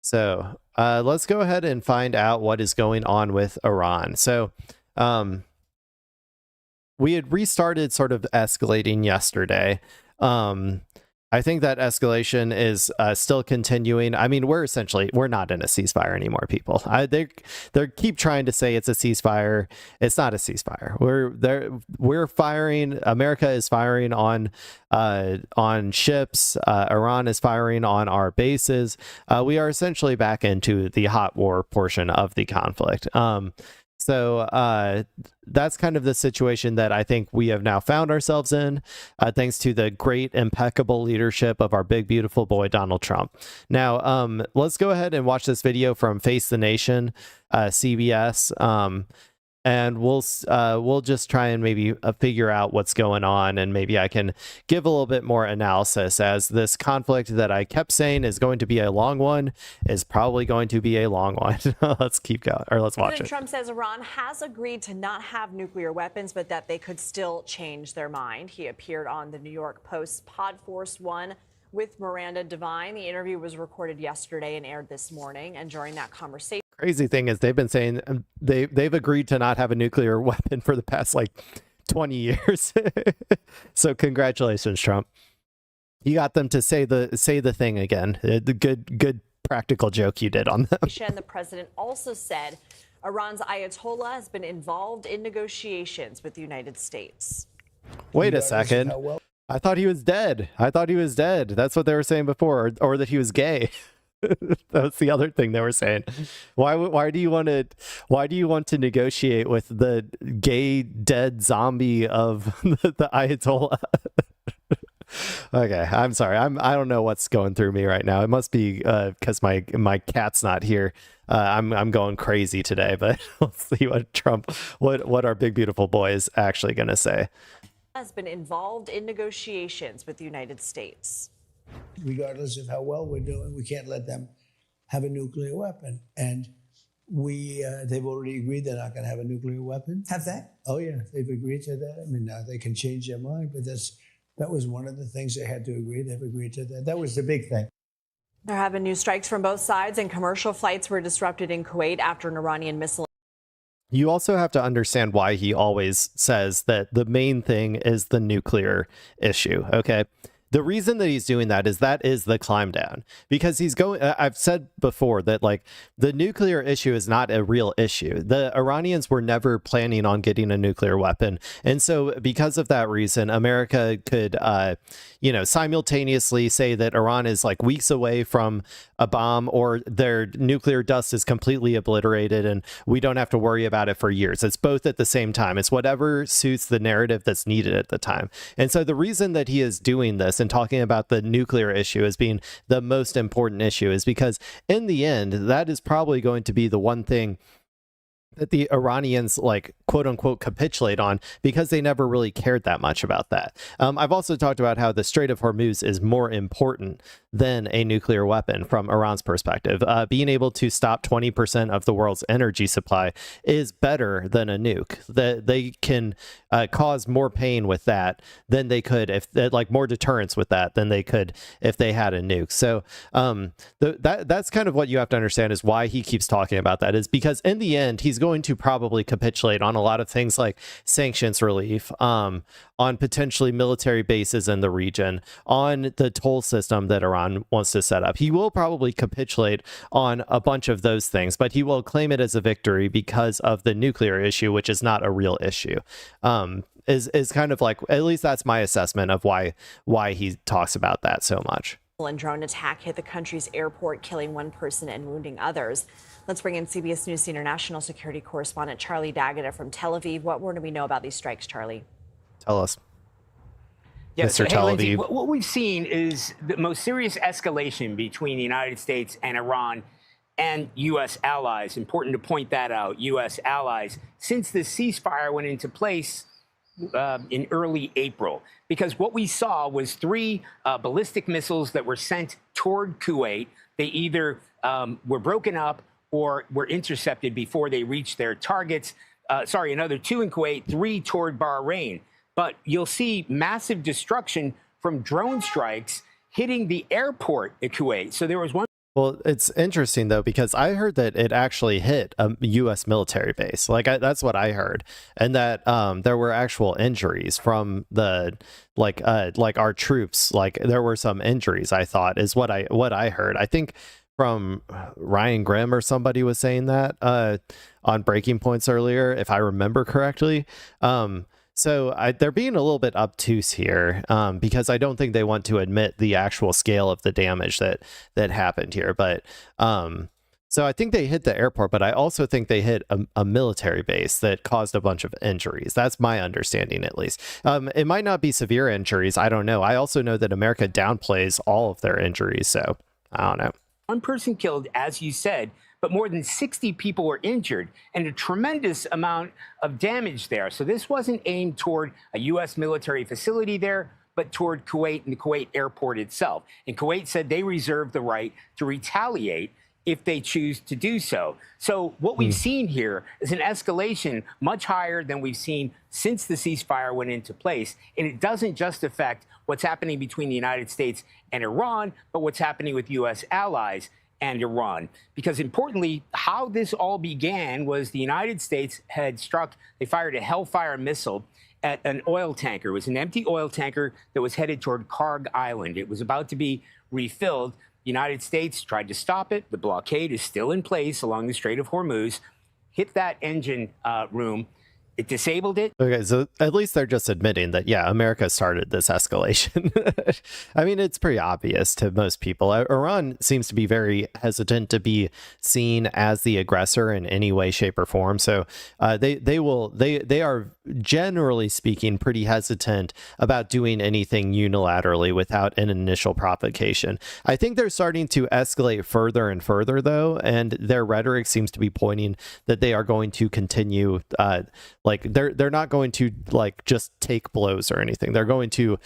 So let's go ahead and find out what is going on with Iran. So we had restarted sort of escalating yesterday. I think that escalation is still continuing. I mean, we're not in a ceasefire anymore, people. They keep trying to say it's a ceasefire. It's not a ceasefire. We're firing. America is firing on ships. Iran is firing on our bases. We are essentially back into the hot war portion of the conflict. So that's kind of the situation that I think we have now found ourselves in, thanks to the great, impeccable leadership of our big, beautiful boy, Donald Trump. Now, let's go ahead and watch this video from Face the Nation, CBS, and we'll just try and maybe figure out what's going on, and maybe I can give a little bit more analysis, as this conflict that I kept saying is going to be a long one is probably going to be a long one. Let's keep going, or let's watch President it. Trump says Iran has agreed to not have nuclear weapons, but that they could still change their mind. He appeared on the New York Post's Pod Force One with Miranda Devine. The interview was recorded yesterday and aired this morning. And during that conversation, crazy thing is they've been saying they've agreed to not have a nuclear weapon for the past like 20 years. So congratulations, Trump. You got them to say the thing again. The good practical joke you did on them. The president also said Iran's Ayatollah has been involved in negotiations with the United States. Wait a second. I thought he was dead. That's what they were saying before, or that he was gay. That's the other thing they were saying. Why do you want to negotiate with the gay dead zombie of the Ayatollah? Okay, I'm sorry. I don't know what's going through me right now. It must be because my cat's not here. I'm going crazy today. But let's see what our big beautiful boy is actually going to say. Has been involved in negotiations with the United States. Regardless of how well we're doing, we can't let them have a nuclear weapon. And they've already agreed they're not going to have a nuclear weapon. Have they? Oh yeah, they've agreed to that. I mean, now they can change their mind, but that was one of the things they had to agree. They've agreed to that. That was the big thing. There have been new strikes from both sides, and commercial flights were disrupted in Kuwait after an Iranian missile. You also have to understand why he always says that the main thing is the nuclear issue, okay? The reason that he's doing that is the climb down, because he's going. I've said before that like the nuclear issue is not a real issue. The Iranians were never planning on getting a nuclear weapon. And so because of that reason, America could, simultaneously say that Iran is like weeks away from a bomb, or their nuclear dust is completely obliterated and we don't have to worry about it for years. It's both at the same time. It's whatever suits the narrative that's needed at the time. And so the reason that he is doing this and talking about the nuclear issue as being the most important issue is because in the end, that is probably going to be the one thing that the Iranians like quote unquote capitulate on, because they never really cared that much about that. I've also talked about how the Strait of Hormuz is more important than a nuclear weapon from Iran's perspective. Being able to stop 20% of the world's energy supply is better than a nuke. They can cause more pain with that than they could more deterrence with that than they could if they had a nuke. So that's kind of what you have to understand, is why he keeps talking about that, is because in the end he's going to probably capitulate on a lot of things like sanctions relief, on potentially military bases in the region, on the toll system that Iran wants to set up. He will probably capitulate on a bunch of those things, but he will claim it as a victory because of the nuclear issue, which is not a real issue. Is kind of like, at least that's my assessment of why he talks about that so much. A drone attack hit the country's airport, killing one person and wounding others. Let's bring in CBS News international security correspondent Charlie D'Agata from Tel Aviv. What more do we know about these strikes, Charlie? Tell us. Yeah, Mr. Tel Aviv. Lindsay, what we've seen is the most serious escalation between the United States and Iran and U.S. allies. Important to point that out, U.S. allies, since the ceasefire went into place in early April. Because what we saw was 3 ballistic missiles that were sent toward Kuwait. They either were broken up or were intercepted before they reached their targets. Another 2 in Kuwait, 3 toward Bahrain. But you'll see massive destruction from drone strikes hitting the airport at Kuwait. So there was one Well, it's interesting though, because I heard that it actually hit a U.S. military base. That's what I heard, and that there were actual injuries from the like our troops. Like there were some injuries. I thought is what I heard. I think from Ryan Grimm or somebody was saying that on Breaking Points earlier, if I remember correctly. They're being a little bit obtuse here because I don't think they want to admit the actual scale of the damage that happened here. But so I think they hit the airport, but I also think they hit a military base that caused a bunch of injuries. That's my understanding, at least. It might not be severe injuries. I don't know. I also know that America downplays all of their injuries. So I don't know. One person killed, as you said, but more than 60 people were injured and a tremendous amount of damage there. So this wasn't aimed toward a U.S. military facility there, but toward Kuwait and the Kuwait airport itself. And Kuwait said they reserve the right to retaliate if they choose to do so. So what we've seen here is an escalation much higher than we've seen since the ceasefire went into place. And it doesn't just affect what's happening between the United States and Iran, but what's happening with U.S. allies and Iran. Because importantly, how this all began was the United States had they fired a Hellfire missile at an oil tanker. It was an empty oil tanker that was headed toward Karg Island. It was about to be refilled. The United States tried to stop it. The blockade is still in place along the Strait of Hormuz. Hit that engine room. It disabled it. Okay, so at least they're just admitting that, yeah, America started this escalation. I mean, it's pretty obvious to most people. Iran seems to be very hesitant to be seen as the aggressor in any way, shape, or form. So they are generally speaking pretty hesitant about doing anything unilaterally without an initial provocation. I think they're starting to escalate further and further, though, and their rhetoric seems to be pointing that they are going to continue. Like they're not going to like just take blows or anything. They're going to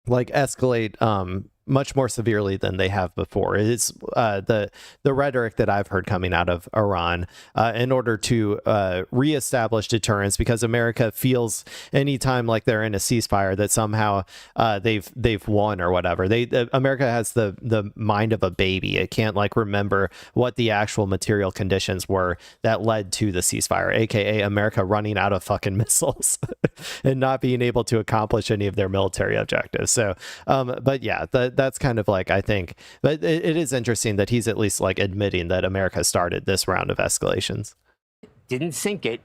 like escalate much more severely than they have before. It's the rhetoric that I've heard coming out of Iran in order to reestablish deterrence, because America feels anytime like they're in a ceasefire that somehow they've won or whatever. America has the mind of a baby. It can't like remember what the actual material conditions were that led to the ceasefire, aka America running out of fucking missiles and not being able to accomplish any of their military objectives. So but yeah, that's kind of like, I think, but it is interesting that he's at least like admitting that America started this round of escalations. Didn't sink it.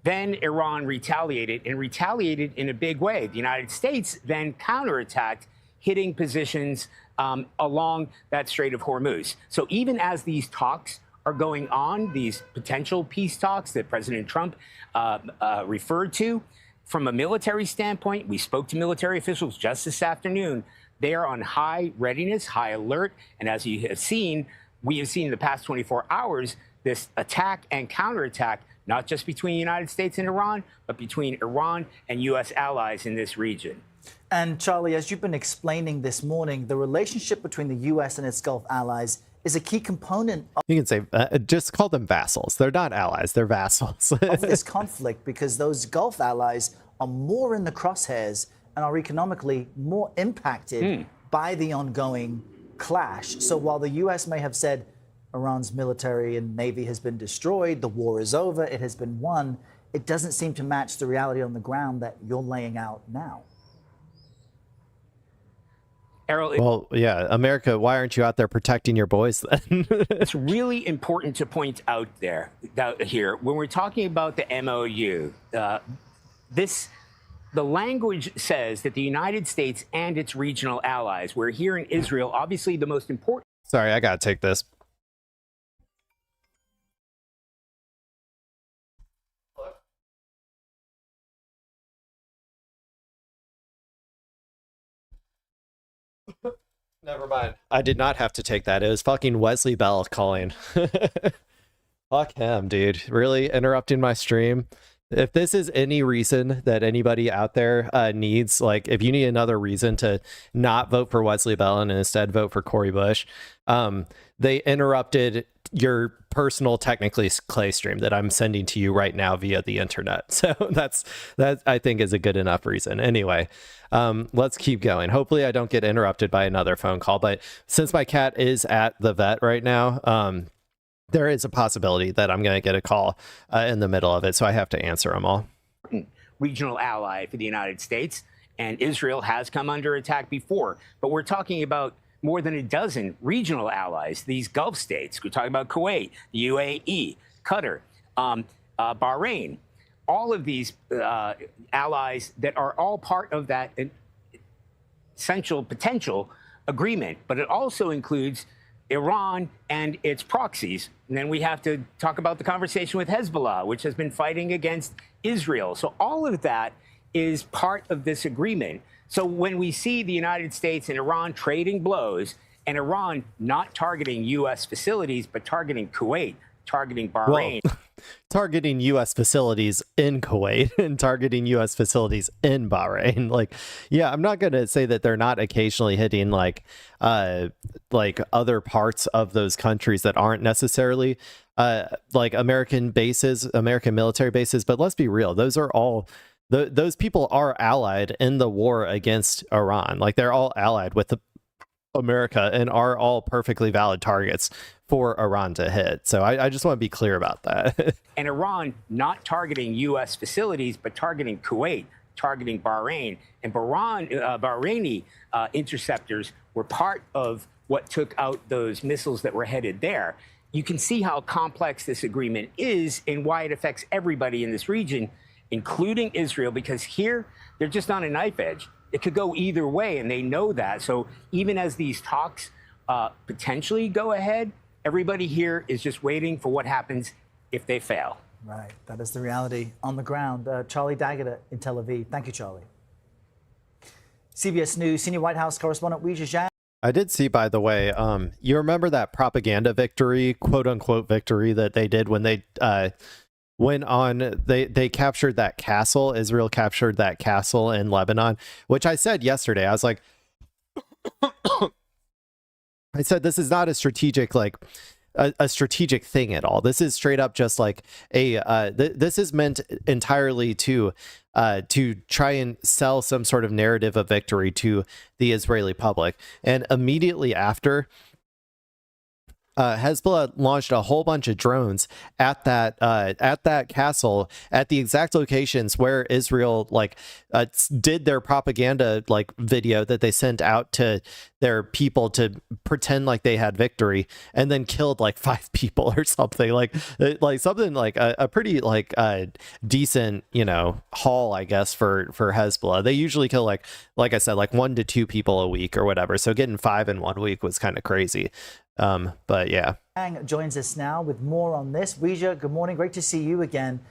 Then Iran retaliated in a big way. The United States then counterattacked, hitting positions along that Strait of Hormuz. So even as these talks are going on, these potential peace talks that President Trump referred to, from a military standpoint, we spoke to military officials just this afternoon. They are on high readiness, high alert. And as you have seen, we have seen in the past 24 hours, this attack and counterattack, not just between the United States and Iran, but between Iran and U.S. allies in this region. And Charlie, as you've been explaining this morning, the relationship between the U.S. and its Gulf allies is a key component of, you can say, just call them vassals. They're not allies, they're vassals. of this conflict, because those Gulf allies are more in the crosshairs and are economically more impacted by the ongoing clash. So while the U.S. may have said Iran's military and navy has been destroyed, the war is over, it has been won, it doesn't seem to match the reality on the ground that you're laying out now. Errol, well, yeah, America, why aren't you out there protecting your boys then? it's really important to point out here, when we're talking about the MOU, the language says that the United States and its regional allies, we're here in Israel, obviously the most important. Sorry, I gotta take this. Never mind. I did not have to take that. It was fucking Wesley Bell calling. Fuck him, dude. Really interrupting my stream. If this is any reason that anybody out there needs, like, if you need another reason to not vote for Wesley Bell and instead vote for Cori Bush, they interrupted your personal technically clay stream that I'm sending to you right now via the internet. So that I think is a good enough reason. Anyway, let's keep going. Hopefully I don't get interrupted by another phone call, but since my cat is at the vet right now, there is a possibility that I'm going to get a call in the middle of it. So I have to answer them all. Regional ally for the United States, and Israel has come under attack before. But we're talking about more than a dozen regional allies, these Gulf states. We're talking about Kuwait, the UAE, Qatar, Bahrain, all of these allies that are all part of that essential potential agreement. But it also includes Iran and its proxies. And then we have to talk about the conversation with Hezbollah, which has been fighting against Israel. So all of that is part of this agreement. So when we see the United States and Iran trading blows, and Iran not targeting U.S. facilities, but targeting Kuwait, targeting Bahrain. Well, targeting U.S. facilities in Kuwait and targeting U.S. facilities in Bahrain. Like, yeah, I'm not going to say that they're not occasionally hitting like other parts of those countries that aren't necessarily like American bases, American military bases. But let's be real. Those are all those people are allied in the war against Iran. Like, they're all allied with America and are all perfectly valid targets for Iran to hit. So I just want to be clear about that. And Iran not targeting U.S. facilities, but targeting Kuwait, targeting Bahrain. And Bahraini interceptors were part of what took out those missiles that were headed there. You can see how complex this agreement is and why it affects everybody in this region, including Israel, because here they're just on a knife edge. It could go either way, and they know that. So even as these talks potentially go ahead, everybody here is just waiting for what happens if they fail. Right. That is the reality on the ground. Charlie Daggett in Tel Aviv. Thank you, Charlie. CBS News senior White House correspondent Weijia Zhang. I did see, by the way, you remember that propaganda victory, quote unquote victory, that they did when they went on, they captured that castle. Israel captured that castle in Lebanon, which I said yesterday. I was like, I said, this is not a strategic, like a strategic thing at all. This is straight up just like this is meant entirely to try and sell some sort of narrative of victory to the Israeli public. And immediately after, Hezbollah launched a whole bunch of drones at that castle at the exact locations where Israel did their propaganda video that they sent out to their people to pretend like they had victory, and then killed 5 people or something like something like a pretty decent haul, I guess, for Hezbollah. They usually kill like I said 1 to 2 people a week or whatever, so getting 5 in 1 week was kind of crazy. But yeah. Zhang joins us now with more on this. Weijia, good morning. Great to see you again.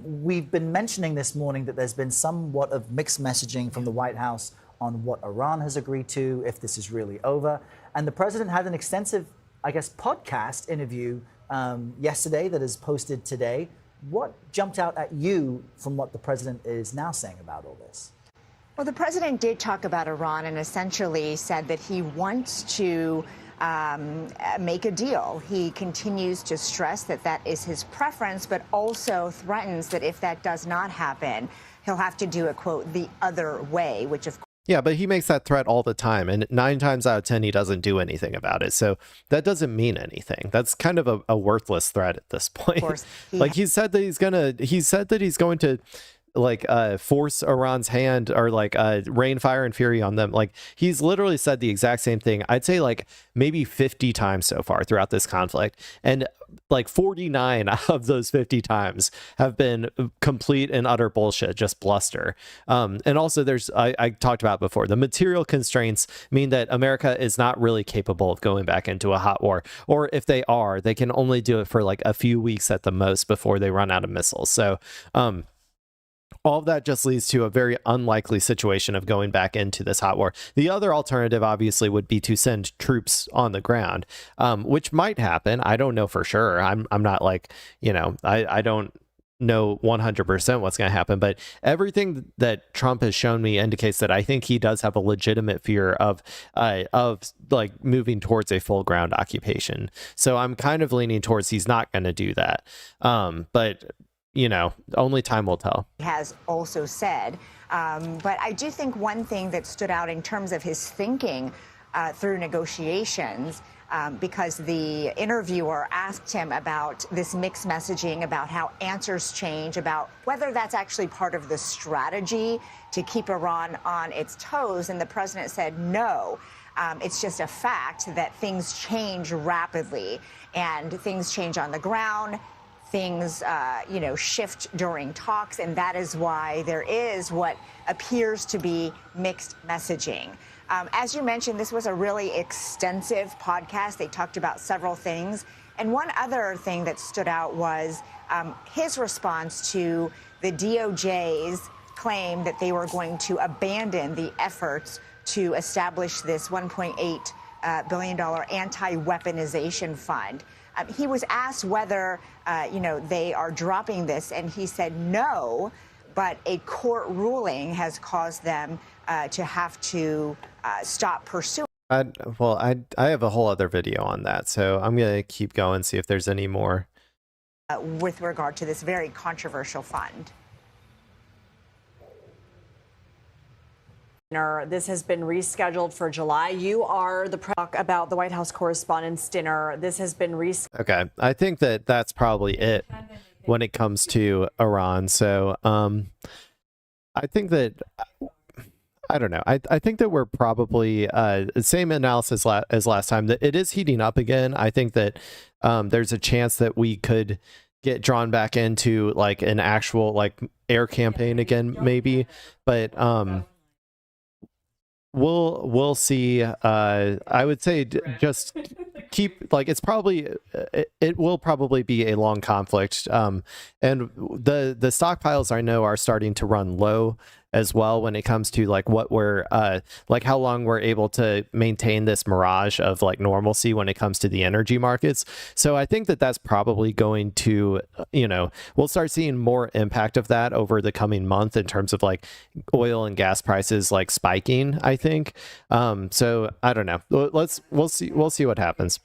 We've been mentioning this morning that there's been somewhat of mixed messaging from the White House on what Iran has agreed to, if this is really over. And the president had an extensive, I guess, podcast interview yesterday that is posted today. What jumped out at you from what the president is now saying about all this? Well, the president did talk about Iran and essentially said that he wants to make a deal. He continues to stress that that is his preference, but also threatens that if that does not happen, he'll have to do it, quote, the other way, which of course. Yeah, but he makes that threat all the time, and 9 times out of 10, he doesn't do anything about it. So that doesn't mean anything. That's kind of a worthless threat at this point. Of course, he said that he's going to force Iran's hand or rain fire and fury on them. He's literally said the exact same thing. I'd say maybe 50 times so far throughout this conflict, and 49 of those 50 times have been complete and utter bullshit, just bluster. And also there's I talked about before, the material constraints mean that America is not really capable of going back into a hot war, or if they are, they can only do it for a few weeks at the most before they run out of missiles. So all of that just leads to a very unlikely situation of going back into this hot war. The other alternative, obviously, would be to send troops on the ground, which might happen. I don't know for sure. I'm not I don't know 100% what's going to happen, but everything that Trump has shown me indicates that I think he does have a legitimate fear of like moving towards a full ground occupation. So I'm kind of leaning towards he's not going to do that. But you know, only time will tell. Has also said, but I do think one thing that stood out in terms of his thinking through negotiations, because the interviewer asked him about this mixed messaging, about how answers change, about whether that's actually part of the strategy to keep Iran on its toes. And the president said, no, it's just a fact that things change rapidly and things change on the ground. Things, shift during talks, and that is why there is what appears to be mixed messaging. As you mentioned, this was a really extensive podcast. They talked about several things. And one other thing that stood out was his response to the DOJ's claim that they were going to abandon the efforts to establish this $1.8 billion anti-weaponization fund. He was asked whether, they are dropping this, and he said no, but a court ruling has caused them to have to stop pursuing. I have a whole other video on that, so I'm going to keep going, see if there's any more. With regard to this very controversial fund. This has been rescheduled for July. You are the talk about the White House Correspondents' Dinner. This has been rescheduled. Okay, I think that that's probably it when it comes to Iran. So I think that, I don't know. I think that we're probably the same analysis as last time, that it is heating up again. I think that there's a chance that we could get drawn back into like an actual like air campaign again, maybe. But we'll see. I would say just keep, like, it's probably, it will probably be a long conflict. And the stockpiles I know are starting to run low as well when it comes to like what we're like how long we're able to maintain this mirage of like normalcy when it comes to the energy markets. So I think that that's probably going to, we'll start seeing more impact of that over the coming month in terms of like oil and gas prices like spiking, I think. So I don't know. We'll see what happens.